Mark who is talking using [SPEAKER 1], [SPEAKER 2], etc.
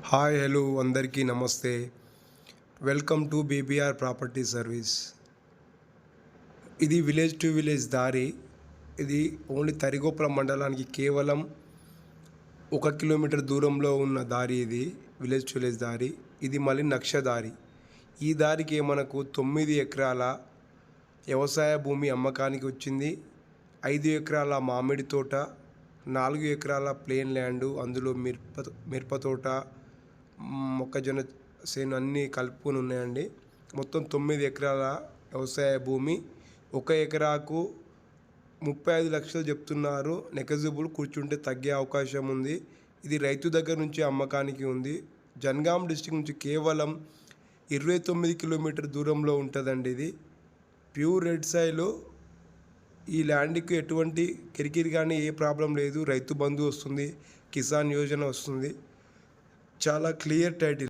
[SPEAKER 1] Hi hello అందరికీ నమస్తే. Welcome to BBR property service. ఇది విలేజ్ టు విలేజ్ దారి. ఇది ఓన్లీ తరిగొప్పల మండలానికి కేవలం 1 కిలోమీటర్ దూరంలో ఉన్న దారి. ఇది విలేజ్ టు విలేజ్ దారి. ఇది మళ్ళీ నక్ష దారి. ఈ దారికి మనకు 9 ఎకరాల వ్యవసాయ భూమి అమ్మకానికి వచ్చింది. 5 ఎకరాల మామిడి తోట, 4 ఎకరాల ప్లేన్ ల్యాండు, అందులో మిరప తోట, మొక్కజొన్న చేను అన్నీ కలుపుకొని ఉన్నాయండి. మొత్తం 9 ఎకరాల వ్యవసాయ భూమి. 1 ఎకరాకు 35 లక్షలు చెప్తున్నారు. నెగజిబుల్, కూర్చుంటే తగ్గే అవకాశం ఉంది. ఇది రైతు దగ్గర నుంచి అమ్మకానికి ఉంది. జనగాం డిస్టిక్ నుంచి కేవలం 29 కిలోమీటర్ దూరంలో ఉంటుందండి. ఇది ప్యూర్ రెడ్ సాయిల్. ఈ ల్యాండ్కి ఎటువంటి కిరికిరి కానీ ఏ ప్రాబ్లం లేదు. రైతు బంధు వస్తుంది, కిసాన్ యోజన వస్తుంది. చాలా క్లియర్ టైటిల్.